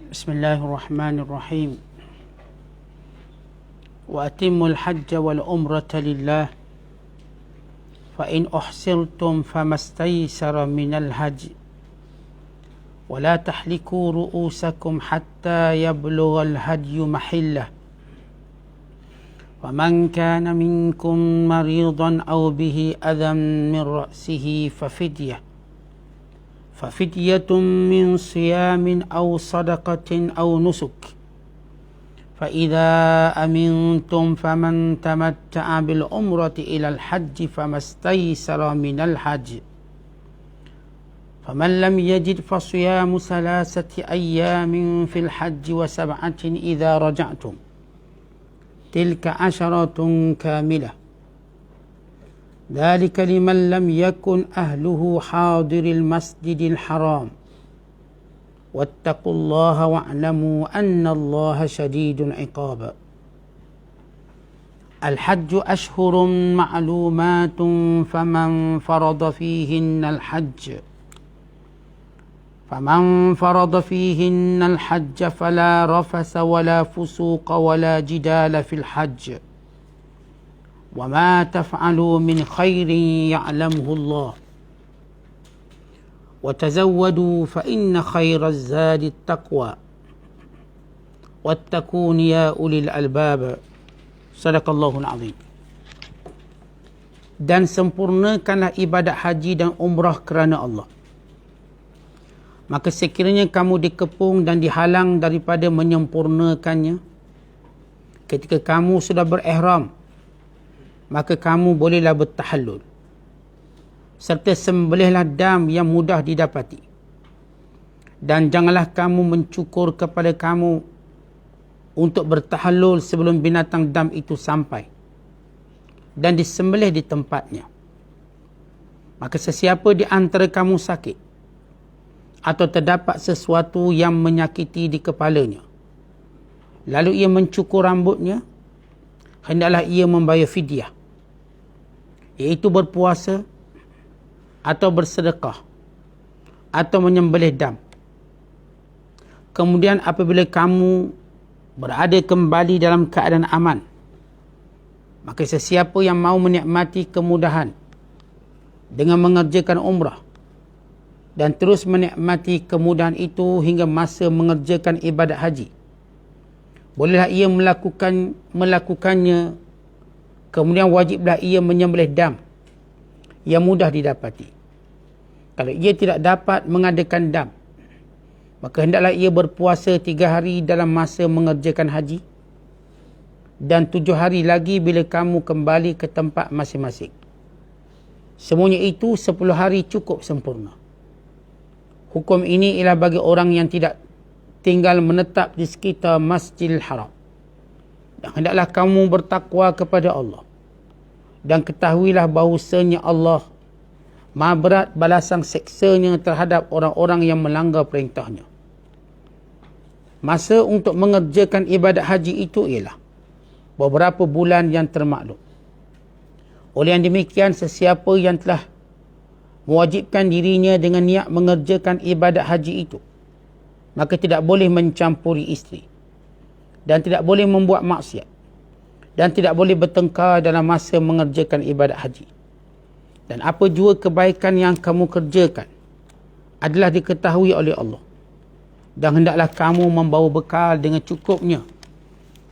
بسم الله الرحمن الرحيم وأتموا الحج والعمرة لله فإن أحصرتم فما استيسر من الهدي ولا تحلقوا رؤوسكم حتى يبلغ الهدي محله فمن كان منكم مريضا أو به أذى من رأسه ففدية من صيام أو صدقة أو نسك فإذا أمنتم فمن تمتع بالعمرة إلى الحج فما استيسر من الحج فمن لم يجد فصيام 3 أيام في الحج و7 إذا رجعتم تلك 10 كاملة ذلك لمن لم يكن أهله حاضر المسجد الحرام واتقوا الله واعلموا أن الله شديد العقاب الحج أشهر معلومات فمن فرض فيهن الحج فلا رفث ولا فسوق ولا جدال في الحج وما تفعلوا من خير يعلمه الله وتزودوا فإن خير الزاد التقوى واتقون يا أولي الألباب صدق الله العظيم. Dan sempurnakanlah ibadat haji dan umrah kerana Allah. Maka sekiranya kamu dikepung dan dihalang daripada menyempurnakannya ketika kamu sudah berihram, maka kamu bolehlah bertahallul. Serta sembelihlah dam yang mudah didapati. Dan janganlah kamu mencukur kepada kamu untuk bertahallul sebelum binatang dam itu sampai dan disembelih di tempatnya. Maka sesiapa di antara kamu sakit atau terdapat sesuatu yang menyakiti di kepalanya, lalu ia mencukur rambutnya, hendaklah ia membayar fidyah, iaitu berpuasa atau bersedekah atau menyembelih dam. Kemudian apabila kamu berada kembali dalam keadaan aman, maka sesiapa yang mahu menikmati kemudahan dengan mengerjakan umrah dan terus menikmati kemudahan itu hingga masa mengerjakan ibadat haji, bolehlah ia melakukannya. Kemudian wajiblah ia menyembelih dam yang mudah didapati. Kalau ia tidak dapat mengadakan dam, maka hendaklah ia berpuasa 3 hari dalam masa mengerjakan haji dan 7 hari lagi bila kamu kembali ke tempat masing-masing. Semuanya itu 10 hari cukup sempurna. Hukum ini ialah bagi orang yang tidak tinggal menetap di sekitar Masjidil Haram. Dan hendaklah kamu bertakwa kepada Allah. Dan ketahuilah bahawasanya Allah maha berat balasan seksanya terhadap orang-orang yang melanggar perintahnya. Masa untuk mengerjakan ibadat haji itu ialah beberapa bulan yang termaklum. Oleh yang demikian, sesiapa yang telah mewajibkan dirinya dengan niat mengerjakan ibadat haji itu, maka tidak boleh mencampuri isteri, dan tidak boleh membuat maksiat, dan tidak boleh bertengkar dalam masa mengerjakan ibadat haji. Dan apa jua kebaikan yang kamu kerjakan adalah diketahui oleh Allah. Dan hendaklah kamu membawa bekal dengan cukupnya,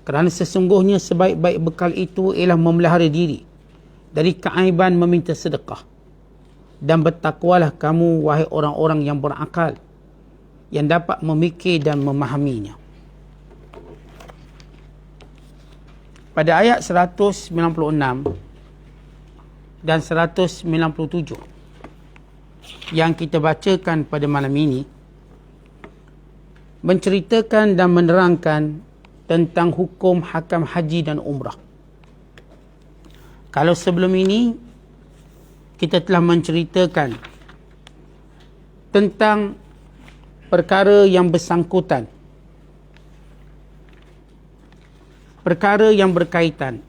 kerana sesungguhnya sebaik-baik bekal itu ialah memelihara diri dari keaiban meminta sedekah. Dan bertakwalah kamu, wahai orang-orang yang berakal, yang dapat memikir dan memahaminya. Pada ayat 196 dan 197 yang kita bacakan pada malam ini, menceritakan dan menerangkan tentang hukum hakam haji dan umrah. Kalau sebelum ini kita telah menceritakan tentang perkara yang bersangkutan, perkara yang berkaitan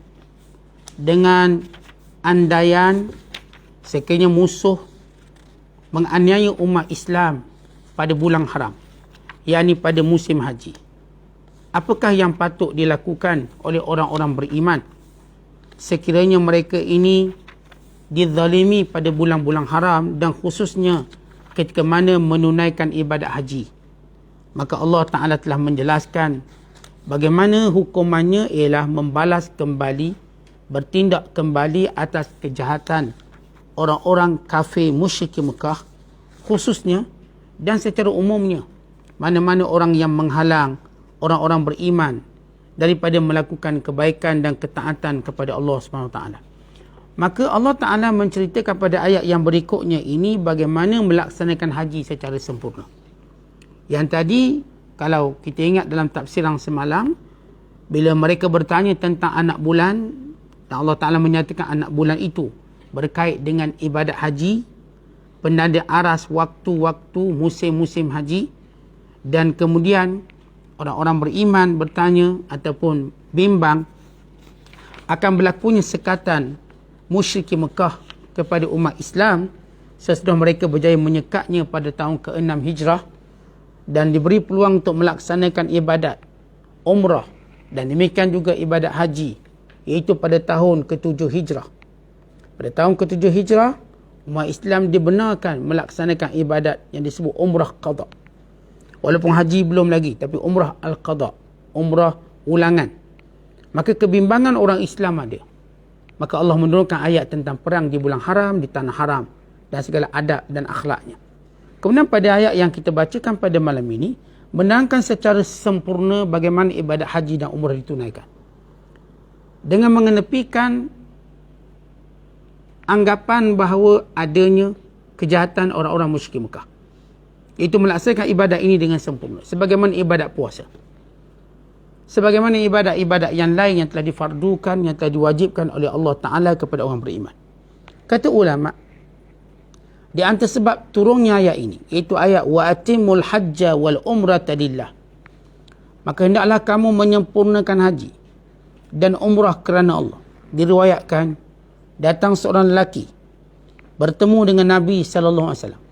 dengan andaian sekiranya musuh menganiaya umat Islam pada bulan haram, yakni pada musim haji. Apakah yang patut dilakukan oleh orang-orang beriman sekiranya mereka ini dizalimi pada bulan-bulan haram dan khususnya ketika mana menunaikan ibadat haji? Maka Allah Ta'ala telah menjelaskan bagaimana hukumannya ialah membalas kembali, bertindak kembali atas kejahatan orang-orang kafir musyrik Mekah khususnya dan secara umumnya, mana-mana orang yang menghalang orang-orang beriman daripada melakukan kebaikan dan ketaatan kepada Allah SWT. Maka Allah Ta'ala menceritakan pada ayat yang berikutnya ini bagaimana melaksanakan haji secara sempurna. Yang tadi, kalau kita ingat dalam tafsiran semalam, bila mereka bertanya tentang anak bulan, dan Allah Ta'ala menyatakan anak bulan itu berkait dengan ibadat haji, penanda aras waktu-waktu musim-musim haji, dan kemudian orang-orang beriman bertanya ataupun bimbang akan berlakunya sekatan musyrik Mekah kepada umat Islam sesudah mereka berjaya menyekatnya pada tahun ke-6 Hijrah dan diberi peluang untuk melaksanakan ibadat umrah dan demikian juga ibadat haji, iaitu pada tahun ke-7 Hijrah. Pada tahun ke-7 Hijrah, umat Islam dibenarkan melaksanakan ibadat yang disebut umrah qada. Walaupun haji belum lagi, tapi umrah al-qada, umrah ulangan. Maka kebimbangan orang Islam ada. Maka Allah menurunkan ayat tentang perang di bulan haram, di tanah haram dan segala adab dan akhlaknya. Kemudian pada ayat yang kita bacakan pada malam ini, menerangkan secara sempurna bagaimana ibadat haji dan umrah ditunaikan. Dengan mengenepikan anggapan bahawa adanya kejahatan orang-orang musyrik Mekah. Itu melaksanakan ibadat ini dengan sempurna. Sebagaimana ibadat puasa. Sebagaimana ibadat-ibadat yang lain yang telah difardukan, yang telah diwajibkan oleh Allah Ta'ala kepada orang beriman. Kata ulama, di antara sebab turunnya ayat ini, iaitu ayat wa atimul hajja wal umrata lillah. Maka hendaklah kamu menyempurnakan haji dan umrah kerana Allah. Diriwayatkan datang seorang lelaki bertemu dengan Nabi sallallahu alaihi wasallam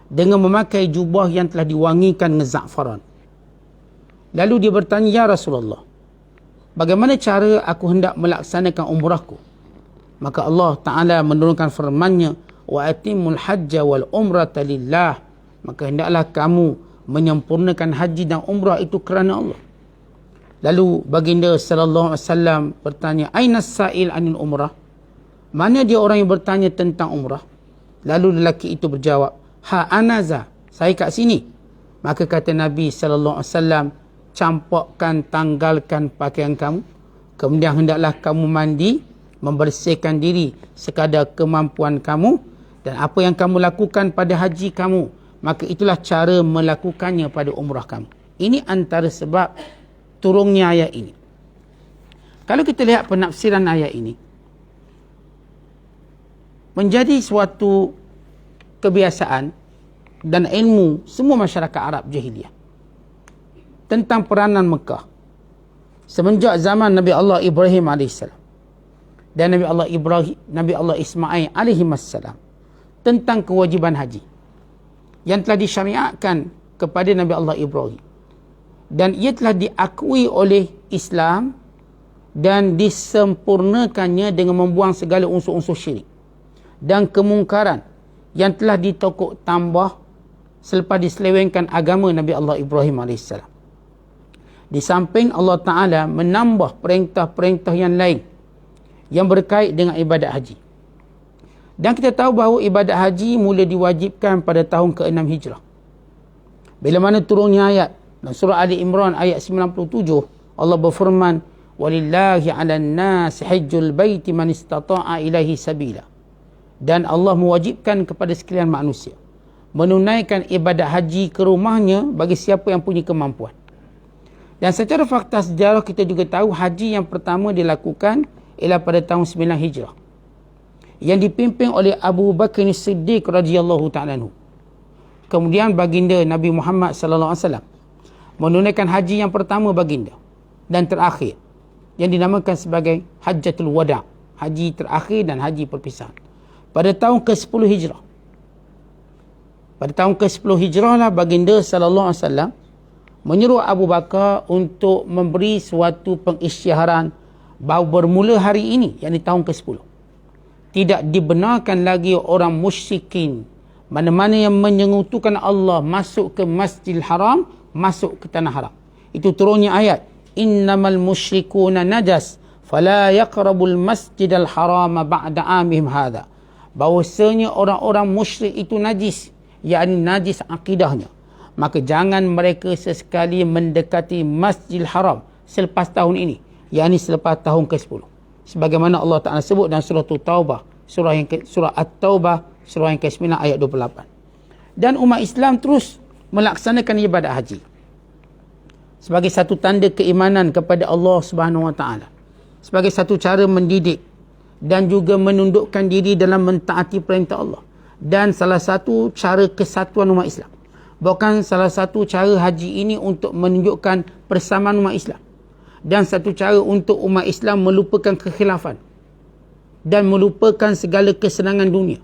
dengan memakai jubah yang telah diwangikan dengan za'faran. Lalu dia bertanya, ya Rasulullah, bagaimana cara aku hendak melaksanakan umrahku? Maka Allah Ta'ala menurunkan firman-Nya, wa atimul hajja wal umrata lillah. Maka hendaklah kamu menyempurnakan haji dan umrah itu kerana Allah. Lalu baginda sallallahu alaihi wasallam bertanya, aina sa'il anil umrah? Mana dia orang yang bertanya tentang umrah? Lalu lelaki itu berjawab, ha anaza, saya kat sini. Maka kata Nabi sallallahu alaihi wasallam, campakkan, tanggalkan pakaian kamu, kemudian hendaklah kamu mandi, membersihkan diri sekadar kemampuan kamu, dan apa yang kamu lakukan pada haji kamu, maka itulah cara melakukannya pada umrah kamu. Ini antara sebab turunnya ayat ini. Kalau kita lihat penafsiran ayat ini, menjadi suatu kebiasaan dan ilmu semua masyarakat Arab jahiliyah tentang peranan Mekah semenjak zaman Nabi Allah Ibrahim AS dan Nabi Allah Ismail AS tentang kewajiban haji yang telah disyariatkan kepada Nabi Allah Ibrahim, dan ia telah diakui oleh Islam dan disempurnakannya dengan membuang segala unsur-unsur syirik dan kemungkaran yang telah ditokok tambah selepas diselewengkan agama Nabi Allah Ibrahim AS. Di samping Allah Ta'ala menambah perintah-perintah yang lain yang berkait dengan ibadat haji. Dan kita tahu bahawa ibadat haji mula diwajibkan pada tahun ke-6 Hijrah. Bila mana turunnya ayat dalam surah Ali Imran ayat 97, Allah berfirman, walillahi 'alan nasi hajjul baiti man istata'a ilaihi sabila. Dan Allah mewajibkan kepada sekalian manusia menunaikan ibadat haji ke rumahnya bagi siapa yang punya kemampuan. Dan secara fakta sejarah kita juga tahu haji yang pertama dilakukan ialah pada tahun 9 Hijrah yang dipimpin oleh Abu Bakar As-Siddiq radhiyallahu ta'ala anhu. Kemudian baginda Nabi Muhammad sallallahu alaihi wasallam menunaikan haji yang pertama baginda dan terakhir yang dinamakan sebagai Hajjatul Wada', haji terakhir dan haji perpisahan, pada tahun ke-10 Hijrah. Pada tahun ke-10 Hijrah lah baginda sallallahu alaihi wasallam menyuruh Abu Bakar untuk memberi suatu pengisytiharan bahawa bermula hari ini, yakni tahun ke-10, tidak dibenarkan lagi orang musyrikin, mana-mana yang menyekutukan Allah, masuk ke Masjidil Haram, masuk ke tanah haram. Itu turunnya ayat, innamal musyrikuna najas fala yaqrabul masjidal harama ba'da amihim hadha. Bahawasanya orang-orang musyrik itu najis, yakni najis akidahnya, maka jangan mereka sesekali mendekati Masjidil Haram selepas tahun ini, yakni selepas tahun ke-10. Sebagaimana Allah Ta'ala sebut dalam surah Taubah, surah At-Taubah, surah yang ke-9 ayat 28. Dan umat Islam terus melaksanakan ibadat haji sebagai satu tanda keimanan kepada Allah Subhanahu Wa Ta'ala, sebagai satu cara mendidik dan juga menundukkan diri dalam mentaati perintah Allah, dan salah satu cara kesatuan umat Islam. Bahkan salah satu cara haji ini untuk menunjukkan persamaan umat Islam, dan satu cara untuk umat Islam melupakan kekhilafan dan melupakan segala kesenangan dunia,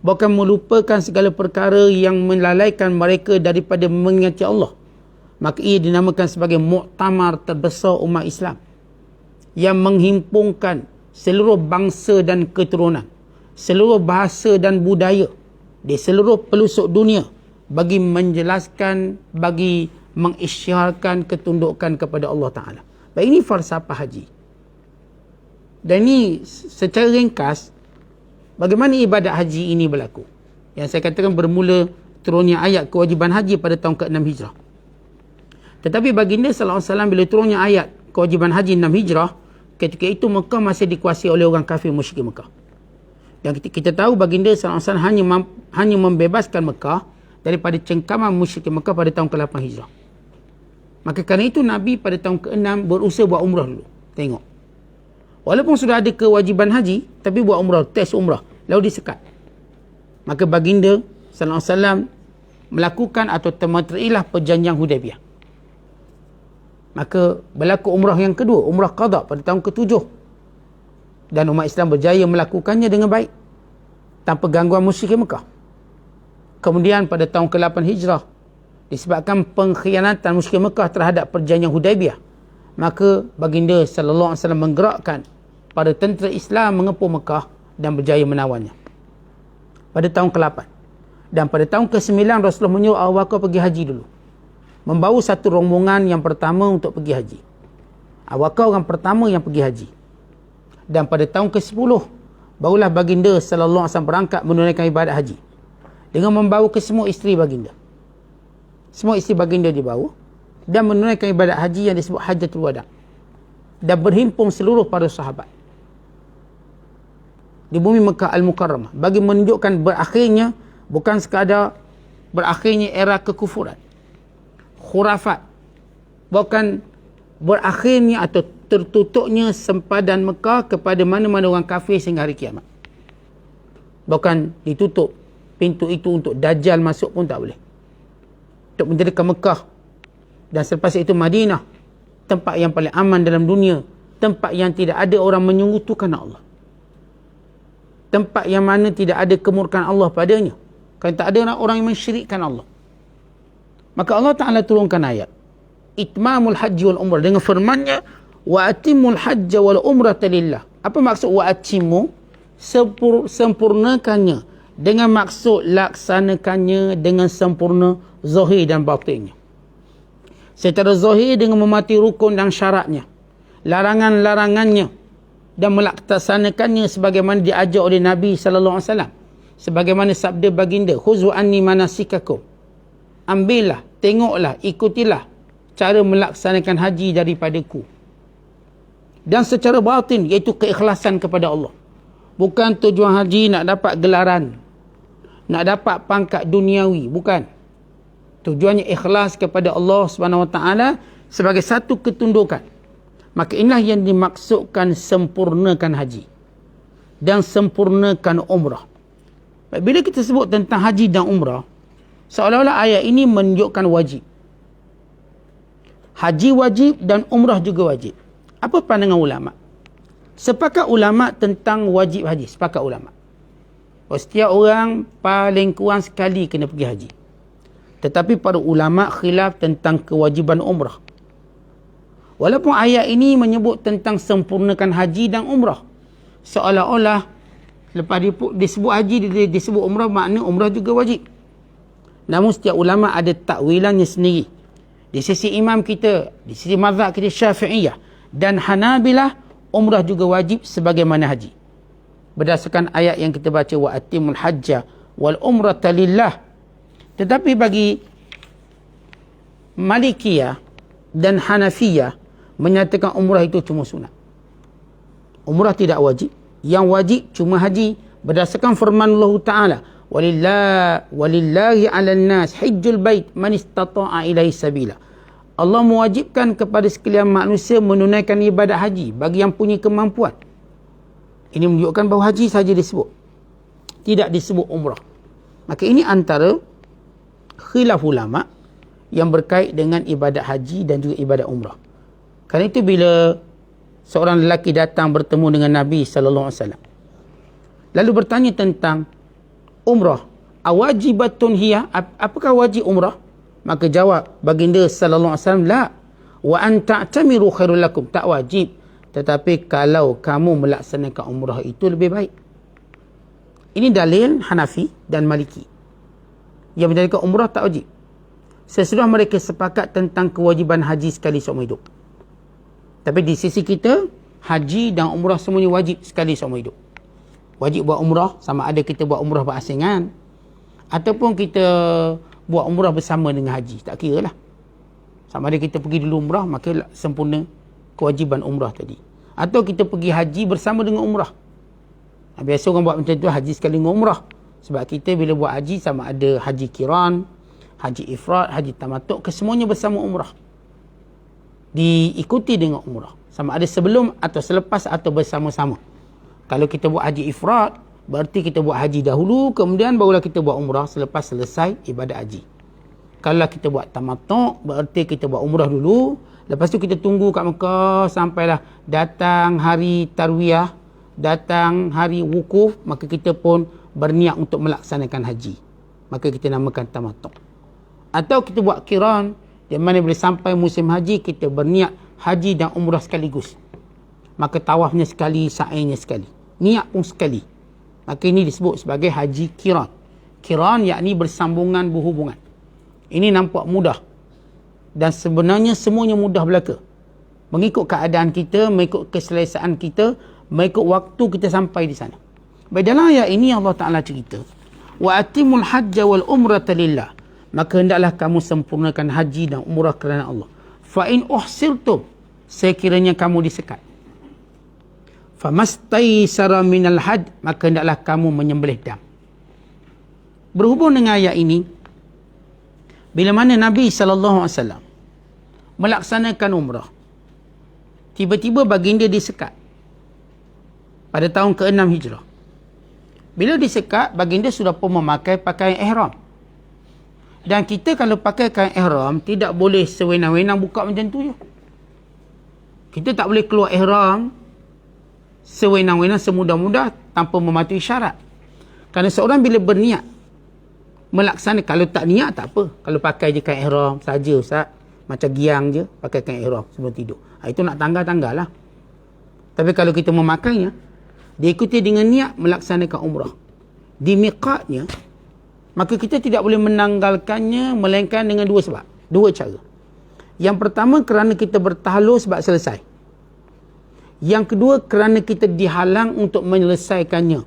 bahkan melupakan segala perkara yang melalaikan mereka daripada mengingati Allah. Maka ia dinamakan sebagai muktamar terbesar umat Islam yang menghimpunkan seluruh bangsa dan keturunan, seluruh bahasa dan budaya di seluruh pelosok dunia, bagi menjelaskan, bagi mengisytiharkan ketundukan kepada Allah Ta'ala. Baik, ini falsafah haji. Dan ini secara ringkas bagaimana ibadat haji ini berlaku. Yang saya katakan bermula turunnya ayat kewajiban haji pada tahun ke-6 Hijrah. Tetapi baginda sallallahu alaihi wasallam bila turunnya ayat kewajiban haji 6 Hijrah, ketika itu Mekah masih dikuasai oleh orang kafir musyrik Mekah. Dan kita tahu baginda sallallahu alaihi wasallam hanya membebaskan Mekah daripada cengkaman musyrik Mekah pada tahun ke-8 Hijrah. Maka kerana itu Nabi pada tahun ke-6 berusaha buat umrah dulu. Tengok. Walaupun sudah ada kewajiban haji, tapi buat umrah, tes umrah, lalu disekat. Maka baginda sallallahu alaihi wasallam melakukan atau termaterilah perjanjian Hudaibiyah. Maka berlaku umrah yang kedua, umrah qada pada tahun ke-7. Dan umat Islam berjaya melakukannya dengan baik, tanpa gangguan musyrik Mekah. Kemudian pada tahun ke-8 Hijrah, disebabkan pengkhianatan musyrik Mekah terhadap perjanjian Hudaibiyah, maka baginda sallallahu alaihi wasallam menggerakkan para tentera Islam mengepung Mekah dan berjaya menawannya pada tahun ke-8. Dan pada tahun ke-9 Rasulullah menyuruh Abu Bakar pergi haji dulu, membawa satu rombongan yang pertama untuk pergi haji. Abu Bakar orang pertama yang pergi haji. Dan pada tahun ke-10 barulah baginda sallallahu alaihi wasallam berangkat menunaikan ibadat haji dengan membawa ke semua isteri baginda. Semua isteri baginda dibawa dan menunaikan ibadat haji yang disebut Hajjatul Wada, dan berhimpun seluruh para sahabat di bumi Mekah Al-Mukarramah bagi menunjukkan berakhirnya, bukan sekadar berakhirnya era kekufuran, khurafat, bukan berakhirnya atau tertutupnya sempadan Mekah kepada mana-mana orang kafir sehingga hari kiamat. Bukan ditutup pintu itu untuk Dajjal masuk pun tak boleh, untuk menjadikan Mekah dan selepas itu Madinah tempat yang paling aman dalam dunia, tempat yang tidak ada orang menyekutukan Allah, tempat yang mana tidak ada kemurkaan Allah padanya, kerana tak ada orang yang mensyirikkan Allah. Maka Allah Ta'ala turunkan ayat itmamul haji wal umrah dengan firmannya wa atimul hajja wal umrata lillah. Apa maksud wa atimu? Sempurnakannya, dengan maksud laksanakannya dengan sempurna zahir dan batinnya. Secara zahir dengan mematuhi rukun dan syaratnya, larangan-larangannya, dan melaksanakannya sebagaimana diajar oleh Nabi sallallahu alaihi wasallam, sebagaimana sabda baginda, khuzu anni manasikakum, ambillah, tengoklah, ikutilah cara melaksanakan haji daripadaku. Dan secara batin, iaitu keikhlasan kepada Allah. Bukan tujuan haji nak dapat gelaran, nak dapat pangkat duniawi, bukan. Tujuannya ikhlas kepada Allah Subhanahu Wa Taala sebagai satu ketundukan. Maka inilah yang dimaksudkan sempurnakan haji dan sempurnakan umrah. Bila kita sebut tentang haji dan umrah, seolah-olah ayat ini menunjukkan wajib. Haji wajib dan umrah juga wajib. Apa pandangan ulama? Sepakat ulama tentang wajib haji. Sepakat ulama. Setiap orang paling kurang sekali kena pergi haji. Tetapi para ulama khilaf tentang kewajiban umrah. Walaupun ayat ini menyebut tentang sempurnakan haji dan umrah, seolah-olah lepas disebut haji, disebut umrah, makna umrah juga wajib. Namun setiap ulama ada takwilannya sendiri. Di sisi imam kita, di sisi mazhab kita Syafi'iyah dan Hanabilah, umrah juga wajib sebagaimana haji. Berdasarkan ayat yang kita baca, wa atimul hajja wal umrata lillah. Tetapi bagi Malikiyah dan Hanafiyah menyatakan umrah itu cuma sunat. Umrah tidak wajib. Yang wajib cuma haji. Berdasarkan firman Allah Ta'ala, walillahi ala nas hijjul bait man istata'a ilaihi sabila. Allah mewajibkan kepada sekalian manusia menunaikan ibadat haji bagi yang punya kemampuan. Ini menunjukkan bahawa haji saja disebut, tidak disebut umrah. Maka ini antara khilaf ulama yang berkait dengan ibadat haji dan juga ibadat umrah. Kerana itu bila seorang lelaki datang bertemu dengan Nabi SAW, lalu bertanya tentang umrah, awajibatun hiya, apakah wajib umrah? Maka jawab baginda SAW, la, wa an ta'tamiru khairul lakum, tak wajib, tetapi kalau kamu melaksanakan umrah itu lebih baik. Ini dalil Hanafi dan Maliki yang menjadikan umrah tak wajib, sesudah mereka sepakat tentang kewajiban haji sekali seumur hidup. Tapi di sisi kita, haji dan umrah semuanya wajib sekali seumur hidup. Wajib buat umrah, sama ada kita buat umrah berasingan ataupun kita buat umrah bersama dengan haji, tak kira lah. Sama ada kita pergi dulu umrah, maka sempurna kewajiban umrah tadi. Atau kita pergi haji bersama dengan umrah. Biasa orang buat macam tu, haji sekali dengan umrah. Sebab kita bila buat haji, sama ada haji kiran, haji ifrad, haji tamattu', kesemuanya bersama umrah. Diikuti dengan umrah. Sama ada sebelum atau selepas atau bersama-sama. Kalau kita buat haji ifrad, berarti kita buat haji dahulu, kemudian barulah kita buat umrah selepas selesai ibadat haji. Kalau kita buat tamattu', berarti kita buat umrah dulu, lepas tu kita tunggu kat Mekah sampailah datang hari tarwiyah, datang hari wukuf, maka kita pun berniat untuk melaksanakan haji. Maka kita namakan tamattu'. Atau kita buat kiran, di mana bila sampai musim haji, kita berniat haji dan umrah sekaligus. Maka tawafnya sekali, sa'ainya sekali, niat pun sekali. Maka ini disebut sebagai haji kiran. Kiran yakni bersambungan, berhubungan. Ini nampak mudah. Dan sebenarnya semuanya mudah belaka. Mengikut keadaan kita, mengikut keselesaan kita, mengikut waktu kita sampai di sana. Baik, dalam ayat ini Allah Ta'ala cerita, wa atimul hajja wal umrata lillah. Maka hendaklah kamu sempurnakan haji dan umrah kerana Allah. Fa in uhsirtum, sekiranya kamu disekat. Famastaysara minal had, maka hendaklah kamu menyembelih dam. Berhubung dengan ayat ini, bila mana Nabi SAW melaksanakan umrah, tiba-tiba baginda disekat pada tahun ke-6 Hijrah. Bila disekat, baginda sudah pun memakai pakaian ihram. Dan kita kalau pakai kain ihram, tidak boleh sewenang-wenang buka macam tu je. Kita tak boleh keluar ihram sewenang-wenang, semudah-mudah tanpa mematuhi syarat. Kerana seorang bila berniat melaksanakan, kalau tak niat tak apa. Kalau pakai je kain ihram saja, Ustaz, macam giang je, pakai kain ihram sebelum tidur. Itu nak tanggal-tanggal lah. Tapi kalau kita memakainya, diikuti dengan niat melaksanakan umrah di miqatnya, maka kita tidak boleh menanggalkannya melainkan dengan dua sebab, dua cara. Yang pertama, kerana kita bertahalul sebab selesai. Yang kedua, kerana kita dihalang untuk menyelesaikannya,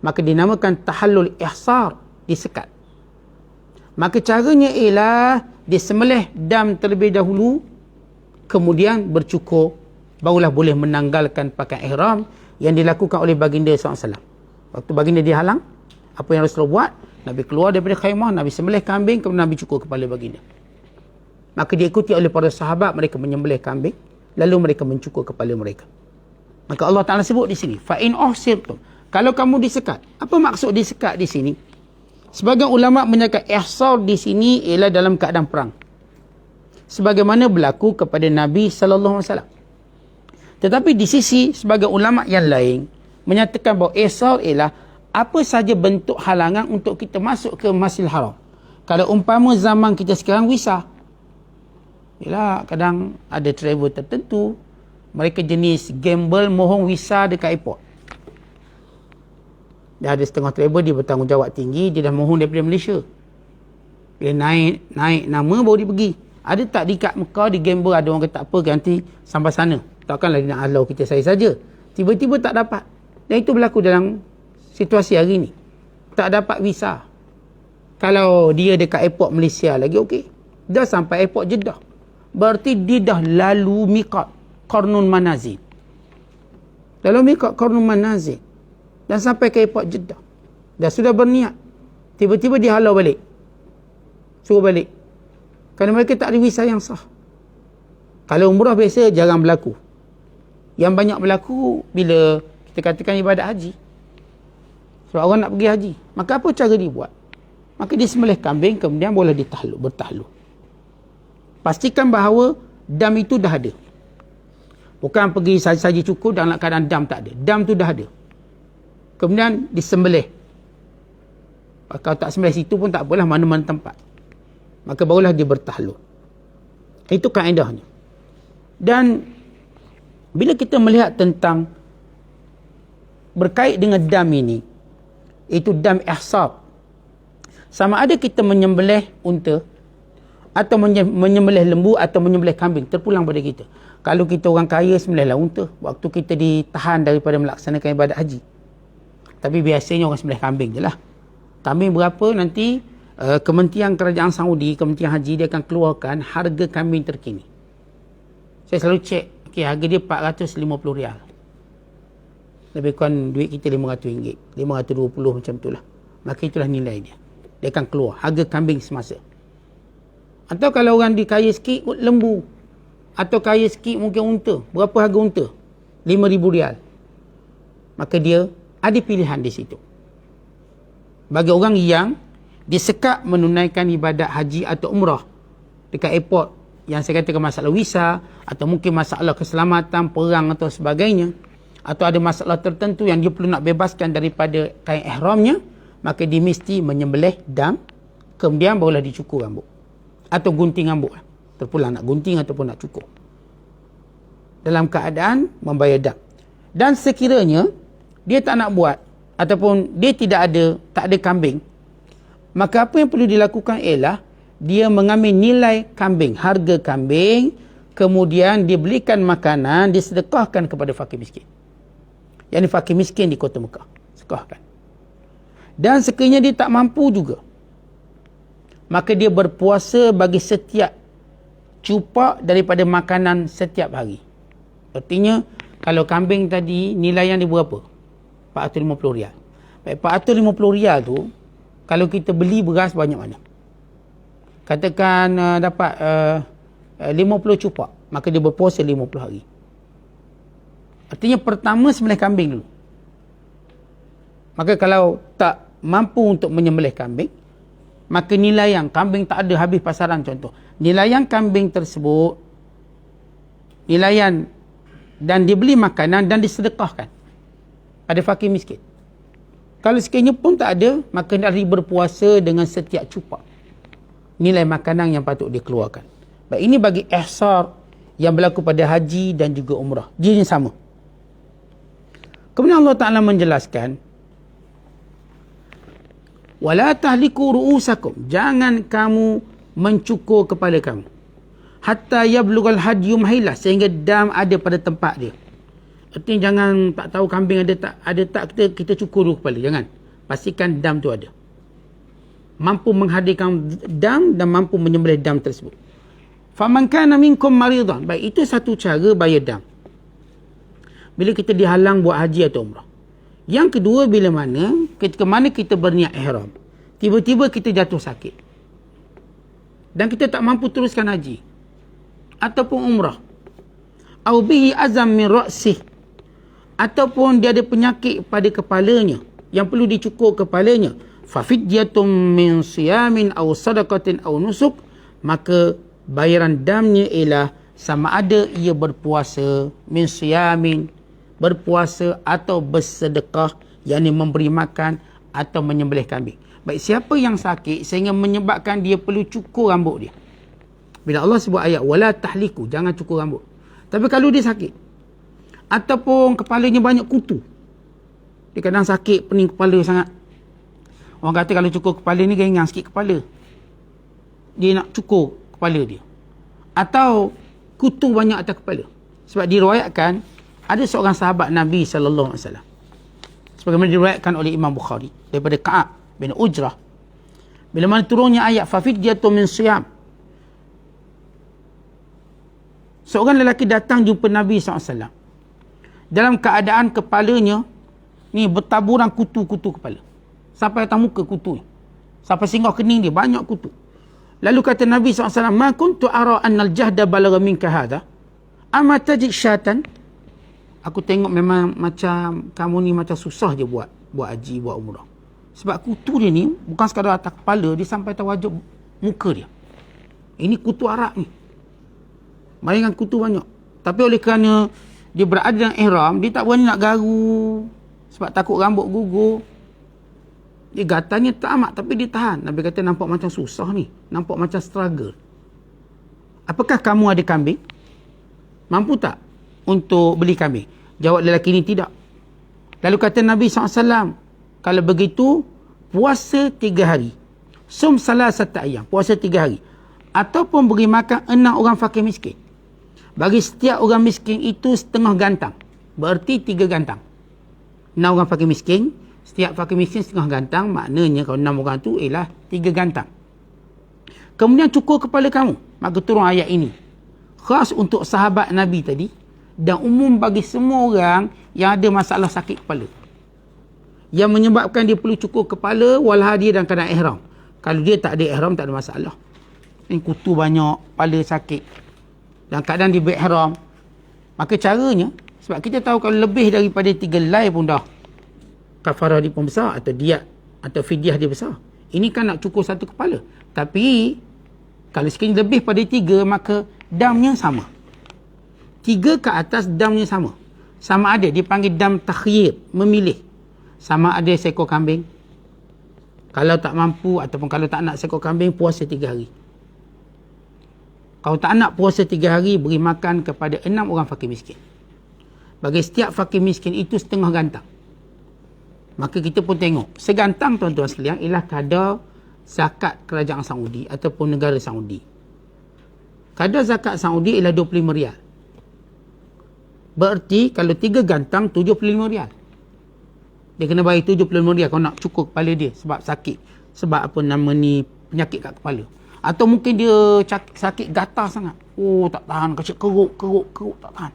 maka dinamakan tahallul ihsar, disekat. Maka caranya ialah disembelih dam terlebih dahulu, kemudian bercukur, barulah boleh menanggalkan pakaian ihram yang dilakukan oleh baginda SAW. Waktu baginda dihalang, apa yang Rasulullah buat? Nabi keluar daripada khaimah, Nabi sembelih kambing, kemudian Nabi cukur kepala baginda. Maka diikuti oleh para sahabat, mereka menyembelih kambing, lalu mereka mencukur kepala mereka. Maka Allah Ta'ala sebut di sini, fa in uhsirtum, kalau kamu disekat. Apa maksud disekat di sini? Sebagian ulama menyatakan ihsar di sini ialah dalam keadaan perang, sebagaimana berlaku kepada Nabi SAW. Tetapi di sisi sebagian ulama yang lain menyatakan bahawa ihsar ialah apa saja bentuk halangan untuk kita masuk ke Masjidil Haram. Kalau umpama zaman kita sekarang visa. Yalah, kadang ada travel tertentu, mereka jenis gamble mohon visa dekat airport. Dah ada setengah travel dia bertanggungjawab tinggi, dia dah mohon daripada Malaysia. Dia naik nama baru dia pergi. Ada tak di kat Mekah di gamble ada orang kata apa nanti sampai sana. Takkanlah dia nak halau kita saya saja. Tiba-tiba tak dapat. Dan itu berlaku dalam situasi hari ni. Tak dapat visa. Kalau dia dekat airport Malaysia lagi okey. Dah sampai airport Jeddah. Berarti dia dah lalu miqat Qarnun Manazil. Lalu miqat Qarnun Manazil. Dan sampai ke airport Jeddah. Dah sudah berniat. Tiba-tiba dia halau balik. Suruh balik. Kerana mereka tak ada visa yang sah. Kalau umrah biasa jarang berlaku. Yang banyak berlaku bila kita katakan ibadat haji. Sebab orang nak pergi haji. Maka apa cara dia buat? Maka dia sembelih kambing kemudian boleh bertahlul. Pastikan bahawa dam itu dah ada. Bukan pergi saja-saja cukup dalam keadaan dam tak ada. Dam tu dah ada. Kemudian disembelih. Kalau tak sembelih situ pun tak apalah, mana-mana tempat. Maka barulah dia bertahlul. Itu kaedahnya. Dan bila kita melihat tentang berkait dengan dam ini, itu dam ihsab. Sama ada kita menyembelih unta atau menyembelih lembu atau menyembelih kambing, terpulang pada kita. Kalau kita orang kaya, sembelihlah unta waktu kita ditahan daripada melaksanakan ibadat haji. Tapi biasanya orang sembelih kambing je lah. Kambing berapa nanti Kementerian Kerajaan Saudi, Kementerian Haji, dia akan keluarkan harga kambing terkini. Saya selalu cek, okay, harga dia RM450. Lebih kurang duit kita RM500, RM520 macam itulah. Maka itulah nilai dia. Dia akan keluar harga kambing semasa. Atau kalau orang dikaya sikit, lembu. Atau kaya sikit mungkin unta. Berapa harga unta? RM5,000. Maka dia ada pilihan di situ. Bagi orang yang disekap menunaikan ibadat haji atau umrah dekat airport, yang saya katakan masalah visa, atau mungkin masalah keselamatan, perang atau sebagainya, atau ada masalah tertentu yang dia perlu nak bebaskan daripada kain ihramnya, maka dia mesti menyembelih dam, kemudian barulah dicukur rambut. Atau gunting rambut. Terpulang nak gunting ataupun nak cukur. Dalam keadaan membayar dam. Dan sekiranya dia tak nak buat, ataupun dia tak ada kambing, maka apa yang perlu dilakukan ialah dia mengambil nilai kambing, harga kambing, kemudian dia belikan makanan, disedekahkan kepada fakir miskin. Yang ni fakir miskin di kota Mekah. Sedekahkan. Dan sekiranya dia tak mampu juga, maka dia berpuasa bagi setiap cupak daripada makanan setiap hari. Artinya, kalau kambing tadi nilai yang dia berapa? RM450. Baik, RM450 tu, kalau kita beli beras banyak mana? Katakan dapat 50 cupak, maka dia berpuasa 50 hari. Artinya pertama sembelih kambing dulu. Maka kalau tak mampu untuk menyembelih kambing, maka nilai yang kambing tak ada habis pasaran contoh. Nilaian kambing tersebut, nilaian dan dibeli makanan dan disedekahkan pada fakir miskin. Kalau sekiranya pun tak ada, maka dia berpuasa dengan setiap cupak nilai makanan yang patut dikeluarkan. Baik, ini bagi ihsar yang berlaku pada haji dan juga umrah. Jenis sama. Kemudian Allah Ta'ala menjelaskan, wala tahliku ru'usakum, jangan kamu mencukur kepala kamu hatta yablughal hadyu mahillah, sehingga dam ada pada tempat dia. Artinya jangan tak tahu kambing ada tak kita cukur dulu kepala, jangan. Pastikan dam tu ada. Mampu menghadirkan dam dan mampu menyembelih dam tersebut. Faman kana minkum maridan, baik, itu satu cara bayar dam bila kita dihalang buat haji atau umrah. Yang kedua, ketika mana kita berniat ihram, tiba-tiba kita jatuh sakit dan kita tak mampu teruskan haji ataupun umrah, au bihi azam min ra'sih, ataupun dia ada penyakit pada kepalanya yang perlu dicukur kepalanya, fa fidyatun min siyamin aw sadaqatin aw nusuk, maka bayaran damnya ialah sama ada ia berpuasa, min siyamin, berpuasa, atau bersedekah, yakni memberi makan atau menyembelih kambing. Baik, siapa yang sakit sehingga menyebabkan dia perlu cukur rambut dia. Bila Allah sebut ayat, wala tahliku, jangan cukur rambut. Tapi kalau dia sakit, ataupun kepalanya banyak kutu, dia kadang sakit, pening kepala sangat. Orang kata kalau cukur kepala ni gengang sikit kepala. Dia nak cukur kepala dia. Atau kutu banyak atas kepala. Sebab diriwayatkan, ada seorang sahabat Nabi SAW. Sebagaimana diriwayatkan oleh Imam Bukhari. Daripada Ka'ab bin Ujrah. Bila mana turunnya ayat, fafidyatun min siyam. Seorang lelaki datang jumpa Nabi SAW. Dalam keadaan kepalanya, ni bertaburan kutu-kutu kepala. Sampai atas muka kutu ni. Sampai singgah kening dia, banyak kutu. Lalu kata Nabi SAW, ma kuntu ara annal jahda balagha minka hadha. Ama tajid syatan. Aku tengok memang macam kamu ni macam susah je buat haji, buat umrah. Sebab kutu dia ni bukan sekadar atas kepala, dia sampai atas wajah muka dia. Ini kutu arak ni. Bayangkan kutu banyak. Tapi oleh kerana dia berada dalam ihram, dia tak berani nak garu. Sebab takut rambut gugur. Dia gatalnya tak amat, tapi dia tahan. Nabi kata nampak macam susah ni. Nampak macam struggle. Apakah kamu ada kambing? Mampu tak untuk beli kambing? Jawab lelaki ni tidak. Lalu kata Nabi SAW, kalau begitu, puasa 3 hari. Sum salasata ayyam, puasa 3 hari. Ataupun beri makan 6 orang fakir miskin. Bagi setiap orang miskin itu setengah gantang. Berarti 3 gantang. 6 orang fakir miskin, setiap fakir miskin setengah gantang. Maknanya kalau 6 orang tu ialah 3 gantang. Kemudian cukur kepala kamu. Maka turun ayat ini. Khas untuk sahabat Nabi tadi. Dan umum bagi semua orang yang ada masalah sakit kepala. Yang menyebabkan dia perlu cukur kepala walhal dia dalam keadaan ihram. Kalau dia tak ada ihram, tak ada masalah. Ini kutu banyak, kepala sakit. Dalam keadaan dia berihram. Maka caranya, sebab kita tahu kalau lebih daripada 3 helai pun dah kafarah dia pun besar, atau diat atau fidyah dia besar. Ini kan nak cukur satu kepala. Tapi kalau sekiranya lebih pada 3, maka damnya sama. 3 ke atas damnya sama. Sama ada dipanggil dam takhyir, memilih. Sama ada seekor kambing. Kalau tak mampu ataupun kalau tak nak seekor kambing, puasa 3 hari. Kalau tak nak puasa 3 hari, beri makan kepada 6 orang fakir miskin. Bagi setiap fakir miskin itu setengah gantang. Maka kita pun tengok. Segantang tuan-tuan sekalian ialah kadar zakat kerajaan Saudi ataupun negara Saudi. Kadar zakat Saudi ialah 25 rial. Berarti kalau 3 gantang 75 rial. Dia kena bayar 75 rial kalau nak cukur kepala dia sebab sakit. Sebab apa nama ni, penyakit kat kepala. Atau mungkin dia sakit gatal sangat. Oh, tak tahan. Kacik keruk, tak tahan.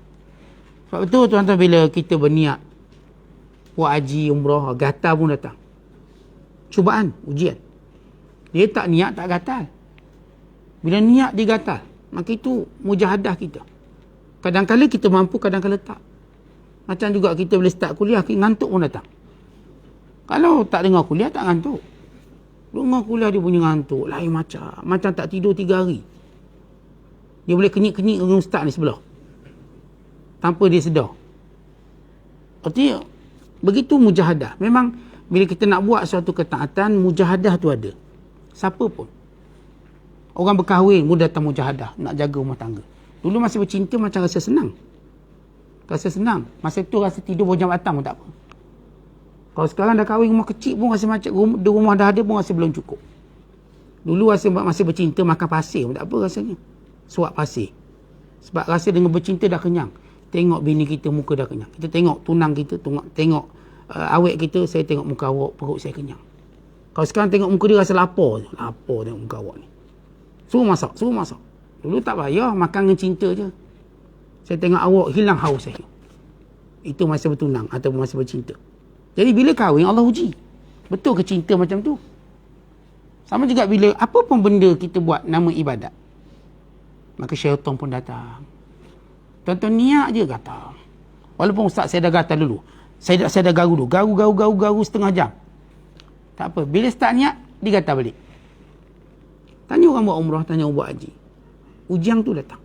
Sebab itu tuan-tuan bila kita berniat buat haji, umrah, gatal pun datang. Cubaan, ujian. Dia tak niat, tak gatal. Bila niat dia gatal, maka itu mujahadah kita. Kadang-kadang kita mampu, kadang-kadang tak. Macam juga kita boleh start kuliah, ngantuk pun datang. Kalau tak dengar kuliah, tak ngantuk. Dengar kuliah dia punya ngantuk. Lain macam. Macam tak tidur 3 hari. Dia boleh kenyik-kenyik dengan ustaz ni sebelah. Tanpa dia sedar. Artinya, begitu mujahadah. Memang, bila kita nak buat suatu ketaatan, mujahadah tu ada. Siapa pun. Orang berkahwin, mudah datang mujahadah. Nak jaga rumah tangga. Dulu masa bercinta macam rasa senang. Rasa senang. Masa tu rasa tidur bawah jam batang pun tak apa. Kalau sekarang dah kahwin rumah kecil pun rasa macam rumah dah ada pun rasa belum cukup. Dulu rasa masa bercinta makan pasir pun tak apa rasanya. Suap pasir. Sebab rasa dengan bercinta dah kenyang. Tengok bini kita muka dah kenyang. Kita tengok tunang kita, tengok awet kita, saya tengok muka awak, perut saya kenyang. Kalau sekarang tengok muka dia rasa lapar je. Lapar tengok muka awak ni. Suruh masak. Dulu tak payah, makan dengan cinta je. Saya tengok awak hilang haus saya. Itu masa bertunang ataupun masa bercinta. Jadi bila kahwin, Allah uji. Betul ke cinta macam tu? Sama juga bila apa pun benda kita buat nama ibadat. Maka syaitan pun datang. Tuan-tuan niat je gatal. Walaupun ustaz saya dah gatal dulu. Saya dah garu dulu. Garu setengah jam. Tak apa. Bila start niat, dia gatal balik. Tanya orang buat umrah, tanya orang buat haji. Ujian tu datang.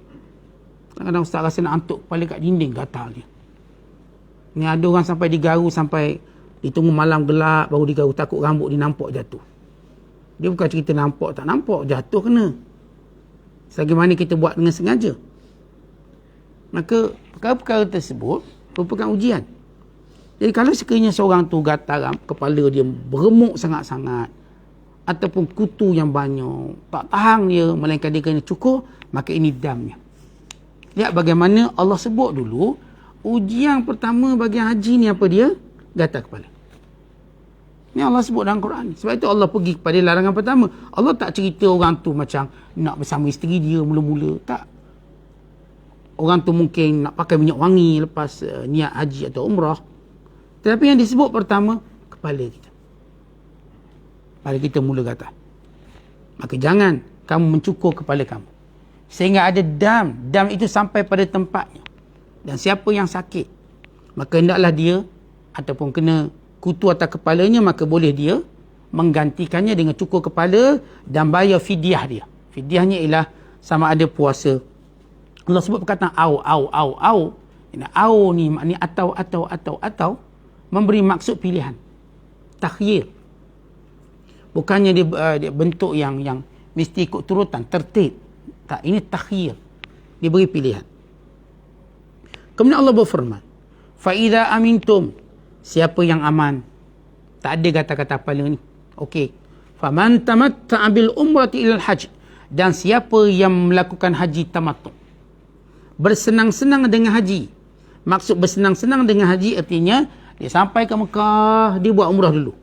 Kadang-kadang ustaz rasa nak antuk kepala kat dinding, gatal dia. Ni ada orang sampai digaru, sampai ditunggu malam gelap baru digaru, takut rambut dia nampak jatuh. Dia bukan cerita nampak tak nampak, jatuh kena. Selagi mana kita buat dengan sengaja. Maka perkara-perkara tersebut merupakan ujian. Jadi kalau sekiranya seorang tu gatal, kepala dia beremuk sangat-sangat, ataupun kutu yang banyak, tak tahan dia, melainkan dia kena cukur, maka ini damnya. Lihat bagaimana Allah sebut dulu, ujian pertama bagi haji ni apa dia? Gatal kepala. Ni Allah sebut dalam Quran. Sebab itu Allah pergi kepada larangan pertama. Allah tak cerita orang tu macam nak bersama isteri dia mula-mula. Tak. Orang tu mungkin nak pakai minyak wangi lepas niat haji atau umrah. Tetapi yang disebut pertama, kepala kita. Kepala kita mula gatal. Maka jangan kamu mencukur kepala kamu. Sehingga ada dam. Dam itu sampai pada tempatnya. Dan siapa yang sakit, maka hendaklah dia ataupun kena kutu atas kepalanya, maka boleh dia menggantikannya dengan cukur kepala dan bayar fidyah dia. Fidyahnya ialah sama ada puasa. Allah sebut perkataan au. Au ni maknanya atau memberi maksud pilihan. Takhyir. Bukannya dia bentuk yang mesti ikut turutan, tertib. Tak, ini takhyir. Diberi pilihan. Kemudian Allah berfirman, fa idza amintum, siapa yang aman. Tak ada kata-kata kepala ni. Okey. Faman tamatta'a bil umrati ilal hajj. Dan siapa yang melakukan haji tamattu'. Bersenang-senang dengan haji. Maksud bersenang-senang dengan haji artinya dia sampai ke Mekah, dia buat umrah dulu.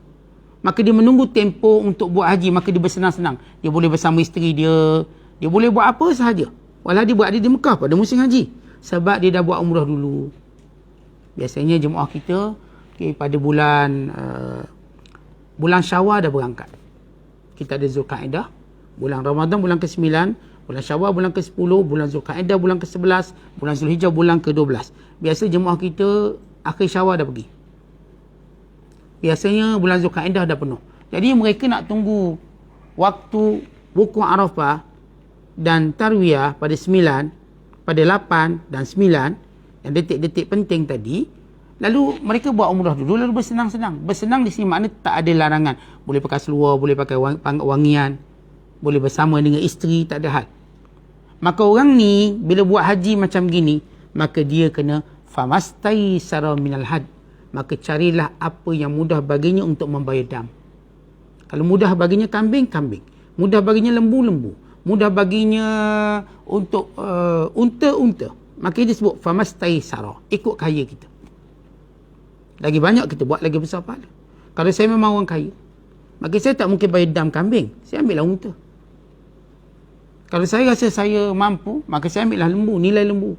Maka dia menunggu tempoh untuk buat haji, maka dia bersenang-senang. Dia boleh bersama isteri dia. Dia boleh buat apa sahaja. Walau dia buat di Mekah pada musim haji. Sebab dia dah buat umrah dulu. Biasanya jemaah kita pada bulan Syawal dah berangkat. Kita ada Zulkaidah, bulan Ramadan bulan ke-9, bulan Syawal bulan ke-10, bulan Zulkaidah bulan ke-11, bulan Zulhijjah bulan ke-12. Biasa jemaah kita akhir Syawal dah pergi. Biasanya bulan Zulkaidah dah penuh. Jadi mereka nak tunggu waktu wukuf Arafah dan Tarwiyah pada 9, pada 8 dan 9, yang detik-detik penting tadi. Lalu mereka buat umrah dulu, lalu bersenang-senang. Bersenang di sini makna tak ada larangan. Boleh pakai seluar, boleh pakai wangian, boleh bersama dengan isteri, tak ada hal. Maka orang ni bila buat haji macam gini, maka dia kena famastaisara minal had. Maka carilah apa yang mudah baginya untuk membayar dam. Kalau mudah baginya kambing, kambing. Mudah baginya lembu, lembu. Mudah baginya untuk unta. Maka dia sebut famastaisara. Ikut kaya kita. Lagi banyak kita buat, lagi besar pahala. Kalau saya memang orang kaya, maka saya tak mungkin bayar dam kambing. Saya ambillah unta. Kalau saya rasa saya mampu, maka saya ambillah lembu, nilai lembu.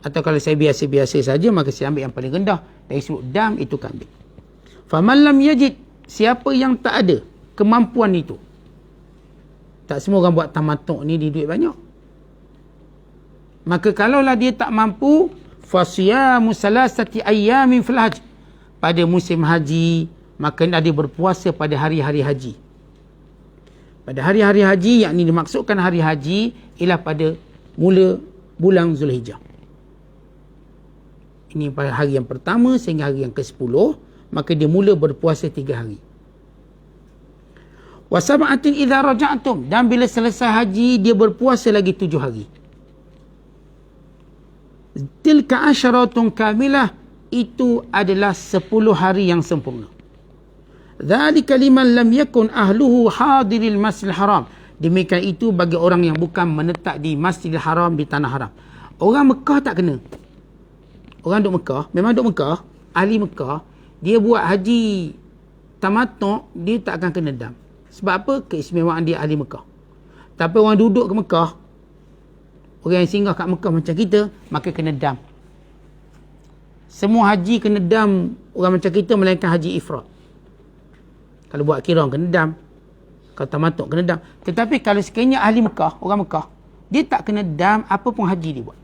Atau kalau saya biasa-biasa saja, maka saya ambil yang paling rendah. Dari sebut dam, itu kambing. Faman lam yajid, siapa yang tak ada kemampuan itu. Tak semua orang buat tamattu' ni di duit banyak. Maka kalaulah dia tak mampu, fasiyamu salasati ayyamin fil hajj. Pada musim haji, maka dia berpuasa pada hari-hari haji. Pada hari-hari haji, yakni dimaksudkan hari haji ialah pada mula bulan Zulhijjah. Ini pada hari yang pertama sehingga hari yang ke-10, maka dia mula berpuasa 3 hari. Wa sab'atin idza raja'tum, dan bila selesai haji dia berpuasa lagi 7 hari. Tilka asyaratun kamilah, itu adalah 10 hari yang sempurna. Dzalika liman lam yakun ahluhu hadiril Masjidil Haram. Demikian itu bagi orang yang bukan menetap di Masjidil Haram, di tanah haram. Orang Mekah tak kena. Orang duduk Mekah, memang duduk Mekah, ahli Mekah, dia buat haji tamattu', dia tak akan kena dam. Sebab apa? Keistimewaan dia ahli Mekah. Tapi orang duduk ke Mekah, orang yang singgah kat Mekah macam kita, maka kena dam. Semua haji kena dam orang macam kita, melainkan haji ifrat. Kalau buat kirang kena dam, kalau tamattu' kena dam. Tetapi kalau sekiranya ahli Mekah, orang Mekah, dia tak kena dam apa pun haji dia buat.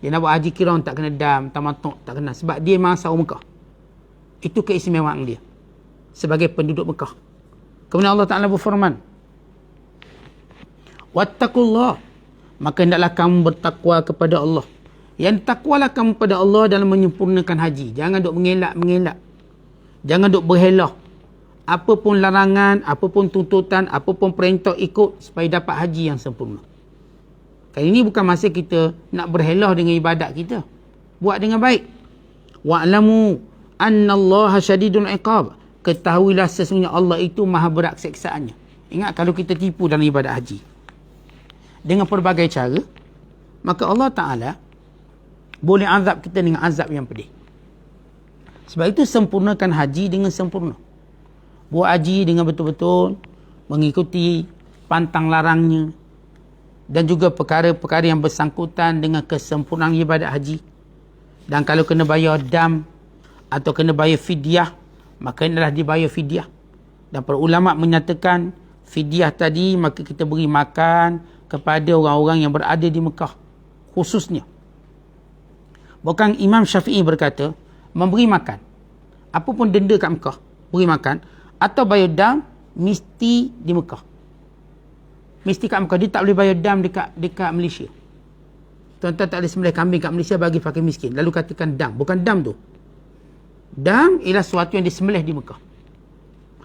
Dia nak buat haji kirang tak kena dam, tamattu' tak kena, sebab dia memang asal Mekah. Itu keistimewaan dia sebagai penduduk Mekah. Kemudian Allah Ta'ala berfirman, wattaqullah, maka hendaklah kamu bertakwa kepada Allah. Yang takwalah kamu kepada Allah dalam menyempurnakan haji. Jangan duk mengelak-mengelak. Jangan duk berhelah. apa pun larangan, apa pun tuntutan, apa pun perintah ikut supaya dapat haji yang sempurna. Kali ini bukan masa kita nak berhelah dengan ibadat kita. Buat dengan baik. Wa'lamu annallaha syadidul iqab. Ketahuilah sesungguhnya Allah itu maha berat seksaannya. Ingat kalau kita tipu dalam ibadat haji dengan pelbagai cara, maka Allah Ta'ala boleh azab kita dengan azab yang pedih. Sebab itu sempurnakan haji dengan sempurna. Buat haji dengan betul-betul mengikuti pantang larangnya dan juga perkara-perkara yang bersangkutan dengan kesempurnaan ibadat haji. Dan kalau kena bayar dam atau kena bayar fidyah, maka hendaklah dibayar fidyah. Dan para ulama menyatakan fidyah tadi maka kita beri makan kepada orang-orang yang berada di Mekah khususnya. Bukan Imam Syafi'i berkata memberi makan apapun denda kat Mekah, beri makan atau bayar dam mesti di Mekah. Mesti kat Mekah. Dia tak boleh bayar dam dekat Malaysia. Tuan-tuan tak boleh sembelih kambing kat Malaysia bagi fakir miskin. Lalu katakan dam. Bukan dam tu. Dam ialah sesuatu yang disembelih di Mekah.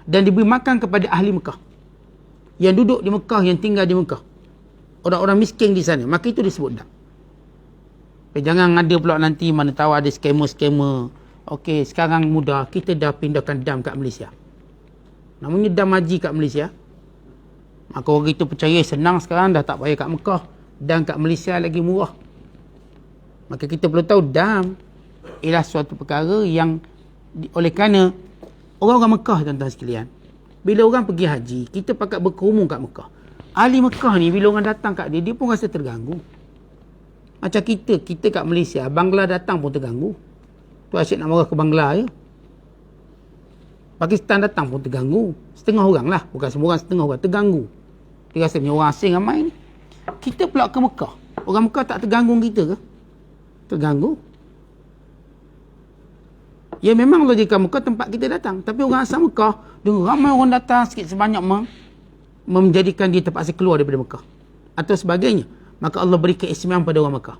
Dan diberi makan kepada ahli Mekah. Yang duduk di Mekah, yang tinggal di Mekah. Orang-orang miskin di sana. Maka itu disebut dam. Jangan ada pula nanti mana tahu ada skamer-skamer. Okey, sekarang mudah. Kita dah pindahkan dam kat Malaysia. Namanya dam haji kat Malaysia. Maka orang itu percaya senang sekarang dah tak payah kat Mekah. Dan kat Malaysia lagi murah. Maka kita perlu tahu dam ialah suatu perkara yang oleh kerana orang-orang Mekah tuan-tuan sekalian. Bila orang pergi haji, kita pakat berkerumun kat Mekah. Ahli Mekah ni bila orang datang kat dia, dia pun rasa terganggu. Macam kita kat Malaysia, Bangla datang pun terganggu. Tu asyik nak marah ke Bangla je. Pakistan datang pun terganggu. Setengah orang lah. Bukan semua orang, setengah orang terganggu. Dia rasa ni orang asing ramai ni. Kita pula ke Mekah. Orang Mekah tak terganggu kita ke? Terganggu. Ya memang logika Mekah tempat kita datang. Tapi orang asal Mekah, dengan ramai orang datang sikit sebanyak menjadikan dia terpaksa keluar daripada Mekah. Atau sebagainya. Maka Allah beri keistimewaan pada orang Mekah.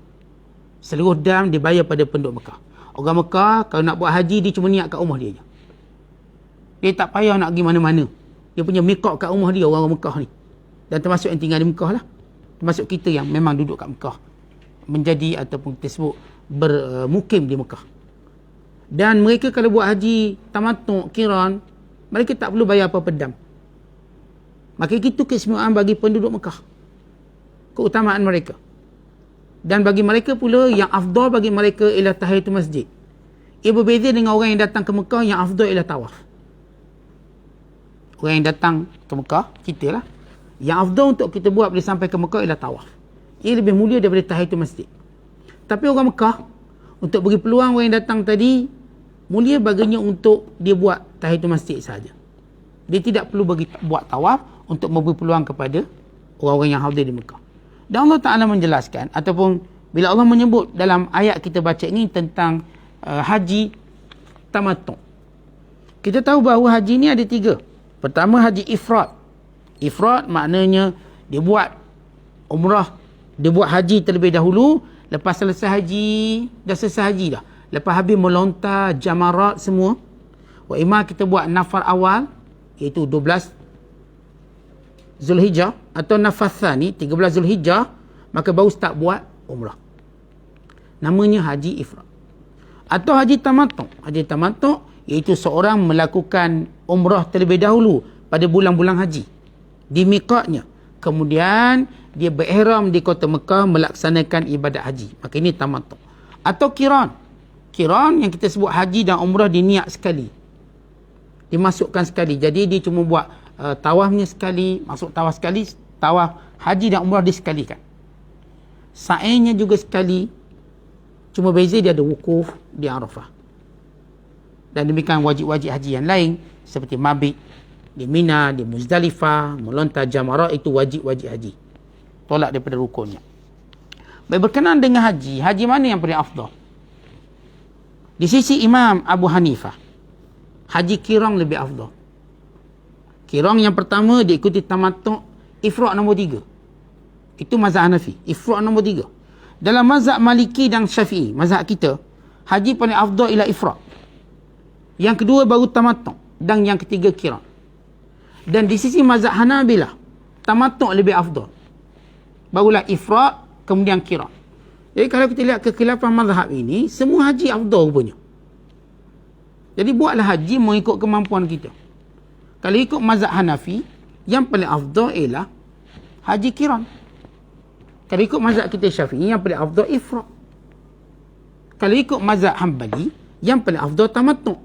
Seluruh dam dibayar pada penduduk Mekah. Orang Mekah kalau nak buat haji, dia cuma niat kat rumah dia je. Dia tak payah nak pergi mana-mana. Dia punya miqat kat rumah dia, orang-orang Mekah ni. Dan termasuk yang tinggal di Mekah lah. Termasuk kita yang memang duduk kat Mekah. Menjadi ataupun kita sebut bermukim di Mekah. Dan mereka kalau buat haji tamattu' qiran, mereka tak perlu bayar apa-apa dam. Maka itu keistimewaan bagi penduduk Mekah. Keutamaan mereka. Dan bagi mereka pula yang afdal bagi mereka ialah tahiyatul masjid. Ia berbeza dengan orang yang datang ke Mekah, yang afdal ialah tawaf. Orang yang datang ke Mekah, kita lah. Yang afdal untuk kita buat bila sampai ke Mekah ialah tawaf. Ia lebih mulia daripada tahiyatul masjid. Tapi orang Mekah, untuk beri peluang orang yang datang tadi, mulia baginya untuk dia buat tahiyatul masjid saja. Dia tidak perlu buat tawaf untuk memberi peluang kepada orang-orang yang hadir di Mekah. Dan Allah Ta'ala menjelaskan, ataupun bila Allah menyebut dalam ayat kita baca ini tentang haji tamattu'. Kita tahu bahawa haji ni ada 3. Pertama, haji ifrad. Ifrad maknanya dia buat umrah, dia buat haji terlebih dahulu, lepas selesai haji, dah selesai haji dah. Lepas habis melontar jamarat semua, wa imma kita buat nafar awal, iaitu 12 Zulhijjah, atau nafar thani 13 Zulhijjah, maka baru start buat umrah. Namanya haji ifrad. Atau haji tamattu'. Haji tamattu' iaitu seorang melakukan umrah terlebih dahulu pada bulan-bulan haji di miqatnya. Kemudian dia berihram di kota Mekah melaksanakan ibadat haji. Maka ini tamattu'. Atau qiran. Qiran yang kita sebut haji dan umrah diniat sekali. Dimasukkan sekali. Jadi dia cuma buat tawafnya sekali, masuk tawaf sekali, tawaf haji dan umrah disekalikan. Sa'inya juga sekali. Cuma beza dia ada wukuf di Arafah. Dan demikian wajib-wajib haji yang lain seperti mabit di Mina, di Muzdalifah, melontar jamarat, itu wajib-wajib haji. Tolak daripada rukunnya. Baik, berkenaan dengan haji, haji mana yang paling afdal? Di sisi Imam Abu Hanifah, haji qirang lebih afdal. Qirang yang pertama diikuti tamattu', ifrad nombor 3. Itu mazhab Hanafi. Ifrad nombor 3. Dalam mazhab Maliki dan Syafi'i, mazhab kita, haji paling afdal ialah ifrad. Yang kedua baru tamattu', dan yang ketiga qirang. Dan di sisi mazhab Hanabilah, tamattu' lebih afdal. Barulah ifrat, kemudian qiran. Jadi kalau kita lihat kekhilafan mazhab ini, semua haji afdal rupanya. Jadi buatlah haji mengikut kemampuan kita. Kalau ikut mazhab Hanafi, yang paling afdal ialah haji qiran. Kalau ikut mazhab kita Syafi'i, yang paling afdal ifrat. Kalau ikut mazhab Hanbali, yang paling afdal tamattu'.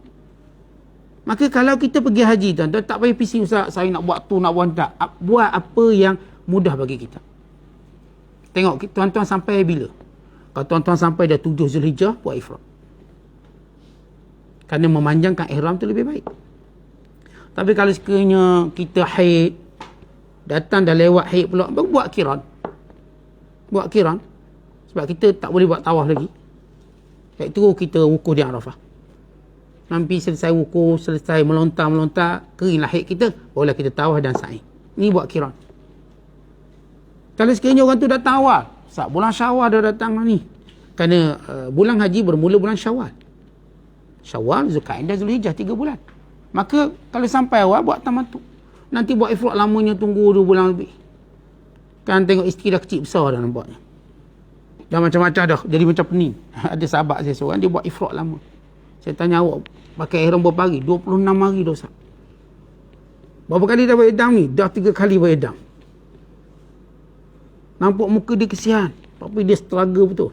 Maka kalau kita pergi haji, tuan-tuan, tak payah pusing, Ustaz, saya nak buat tu, nak buat tak. Buat apa yang mudah bagi kita. Tengok tuan-tuan sampai bila. Kalau tuan-tuan sampai dah 7 Zulhijjah, buat ifrat. Kerana memanjangkan ihram tu lebih baik. Tapi kalau sekiranya kita haid, datang dah lewat haid pula, buat qiran. Buat qiran. Sebab kita tak boleh buat tawaf lagi. Iaitu kita wukuf di Arafah. Nanti selesai wukuf, selesai melontar-melontar, keringlah haid kita, barulah kita tawaf dan sa'i. Ini buat qiran. Kalau sekiranya orang tu datang awal, bulan Syawal dah datang ni. Kerana bulan haji bermula bulan Syawal. Syawal, Zulkaidah, Zulhijjah, 3 bulan. Maka kalau sampai awal, buat tamattu'. Nanti buat ifrat lamanya, tunggu 2 bulan lebih. Kan tengok isteri dah kecil besar dah nampaknya. Dah macam-macam dah, jadi macam pening. Ada sahabat saya seorang, dia buat ifrat lama. Saya tanya, awak pakai ihram berapa hari? 26 hari dah, Ustaz. Berapa kali dah beredam ni? Dah 3 kali beredam. Nampak muka dia kesian. Tapi dia struggle betul.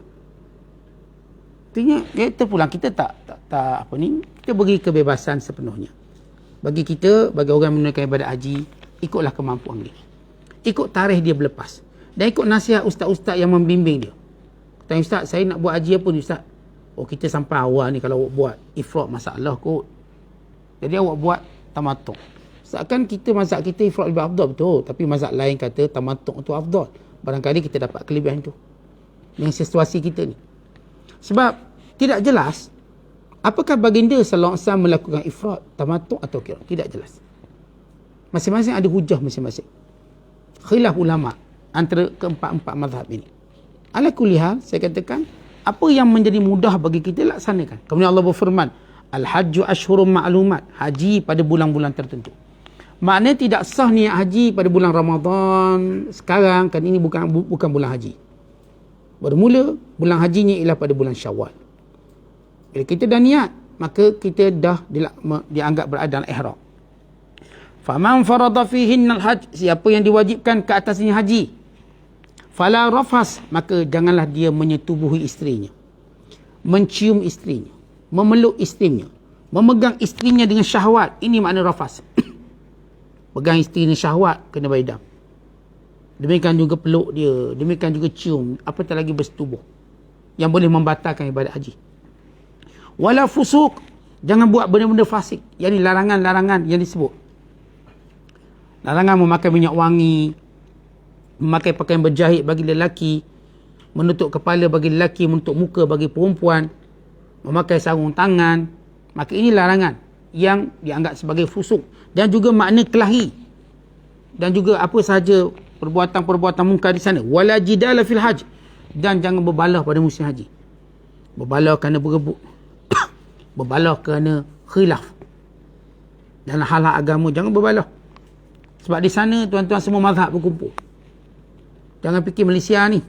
Artinya, kita pulang, kita tak apa ni, kita beri kebebasan sepenuhnya. Bagi kita, bagi orang menunaikan ibadat haji, ikutlah kemampuan dia. Ikut tarikh dia berlepas. Dan ikut nasihat ustaz-ustaz yang membimbing dia. Tanya, Ustaz, saya nak buat haji apa ni, Ustaz? Oh, kita sampai awal ni kalau awak buat ifrat masalah kot. Jadi awak buat tamattu'. Seakan kita mazhab kita ifrat lebih afdal, betul. Tapi mazhab lain kata tamattu' tu afdal. Barangkali kita dapat kelebihan tu. Dengan situasi kita ni. Sebab tidak jelas apakah baginda sallallahu alaihi wasallam melakukan ifrat, tamattu' atau qiran. Tidak jelas. Masing-masing ada hujah masing-masing. Khilaf ulama antara keempat-empat mazhab ini. Ala kulli hal, saya katakan, apa yang menjadi mudah bagi kita laksanakan. Kemudian Allah berfirman, Al-Hajju Ashhurum Ma'lumat, haji pada bulan-bulan tertentu. Maknanya tidak sah niat haji pada bulan Ramadan sekarang, kan ini bukan bulan haji. Bermula bulan hajinya ialah pada bulan Syawal. Bila kita dah niat, maka kita dah dianggap berada dalam ihram. Faman farada fihinnal hajj, siapa yang diwajibkan ke atasnya haji, fala rafas, maka janganlah dia menyetubuhi isterinya, mencium isterinya, memeluk isterinya, memegang isterinya dengan syahwat. Ini makna rafas. Pegang isteri dengan syahwat, kena bayar dam. Demikian juga peluk dia, demikian juga cium, apatah lagi bersetubuh, yang boleh membatalkan ibadat haji. Wala fusuk, jangan buat benda-benda fasik. Yang ini larangan-larangan yang disebut. Larangan memakai minyak wangi, memakai pakaian berjahit bagi lelaki, menutup kepala bagi lelaki, menutup muka bagi perempuan, memakai sarung tangan. Maka ini larangan yang dianggap sebagai fusuk. Dan juga makna kelahi. Dan juga apa sahaja perbuatan-perbuatan mungkar di sana. Wala jidala fil hajj, dan jangan berbalah pada musim haji. Berbalah kerana berebut. Berbalah kerana khilaf. Dalam hal-hal agama, jangan berbalah. Sebab di sana tuan-tuan semua mazhab berkumpul. Jangan fikir Malaysia ni,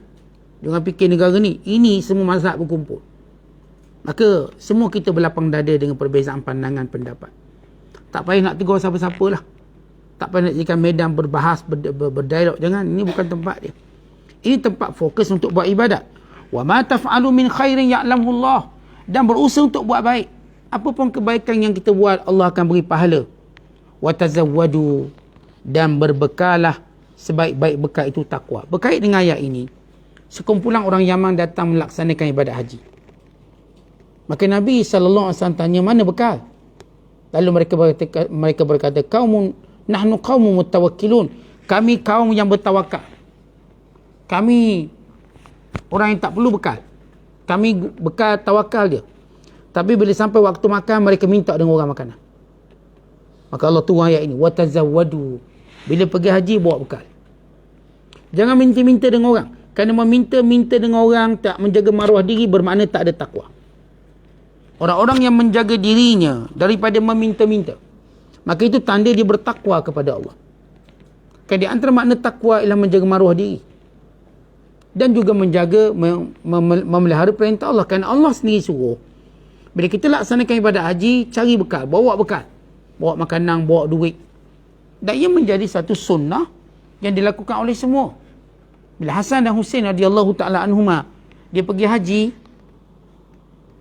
jangan fikir negara ni, ini semua mazhab berkumpul. Maka semua kita berlapang dada dengan perbezaan pandangan pendapat. Tak payah nak tegur siapa-siapa lah. Tak payah nak jadikan medan berbahas, berdialog. Jangan, ini bukan tempat dia. Ini tempat fokus untuk buat ibadat. Wa ma taf'alu min khairin ya'lamuhu Allah, dan berusaha untuk buat baik. Apa pun kebaikan yang kita buat, Allah akan beri pahala. Wa tazawwadu, dan berbekalah, sebaik-baik bekal itu takwa. Berkait dengan ayat ini, sekumpulan orang Yaman datang melaksanakan ibadat haji. Maka Nabi SAW tanya, mana bekal? Lalu mereka berkata, nahnu qaumun mutawakkilun, kami kaum yang bertawakal. Kami orang yang tak perlu bekal. Kami bekal tawakal dia. Tapi bila sampai waktu makan, mereka minta dengan orang makanan. Maka Allah turun ayat ini, watazawwadu, bila pergi haji bawa bekal. Jangan minta-minta dengan orang. Kerana meminta-minta dengan orang, tak menjaga maruah diri, bermakna tak ada takwa. Orang-orang yang menjaga dirinya daripada meminta-minta, maka itu tanda dia bertakwa kepada Allah. Kan di antara makna takwa ialah menjaga maruah diri dan juga menjaga memelihara perintah Allah. Kerana Allah sendiri suruh bila kita laksanakan ibadat haji, cari bekal, bawa makanan, bawa duit. Dan ia menjadi satu sunnah yang dilakukan oleh semua. Bila Hasan dan Husain radhiyallahu taala anhuma dia pergi haji,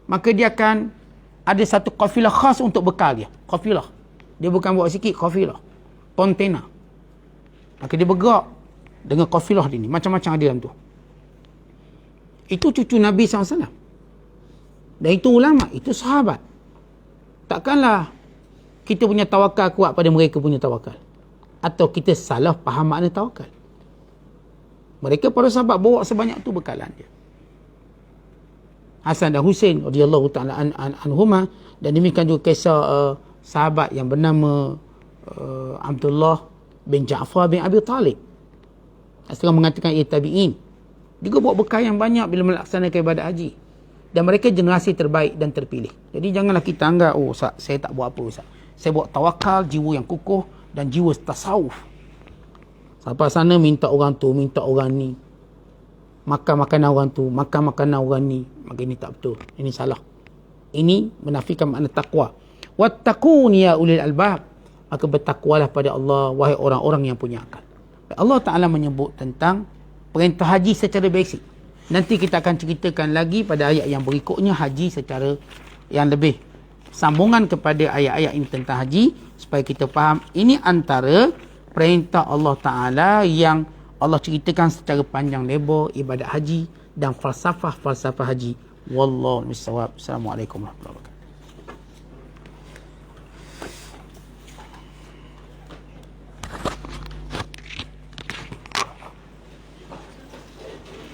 maka dia akan ada satu kafilah khas untuk bekal dia. Kafilah. Dia bukan bawa sikit, kafilah. Kontena. Maka dia bergerak dengan kafilah dia ni. Macam-macam ada dalam tu. Itu cucu Nabi SAW. Dan itu ulama, itu sahabat. Takkanlah kita punya tawakal kuat pada mereka punya tawakal. Atau kita salah faham makna tawakal. Mereka para sahabat bawa sebanyak tu bekalan dia. Hasan dan Husain radhiyallahu taala anhuma, dan demikian juga kisah sahabat yang bernama Abdullah bin Ja'far bin Abi Talib. Setengah mengatakan ia tabi'in. Dia bawa bekal yang banyak bila melaksanakan ibadat haji. Dan mereka generasi terbaik dan terpilih. Jadi janganlah kita anggap, oh Ustaz, saya tak buat apa Ustaz. Saya buat tawakal, jiwa yang kukuh dan jiwa tasawuf. Sampai sana minta orang tu, minta orang ni. Makan makanan orang tu, makan makanan orang ni. Maka ini tak betul. Ini salah. Ini menafikan makna taqwa. Wattaqun ya ulil albab. Maka bertakwalah pada Allah, wahai orang-orang yang punya akal. Allah Ta'ala menyebut tentang perintah haji secara basic. Nanti kita akan ceritakan lagi pada ayat yang berikutnya haji secara yang lebih sambungan kepada ayat-ayat ini tentang haji, supaya kita faham ini antara perintah Allah Ta'ala yang Allah ceritakan secara panjang lebar ibadat haji dan falsafah haji. Wallahu a'lam bishawab. Assalamualaikum warahmatullahi wabarakatuh.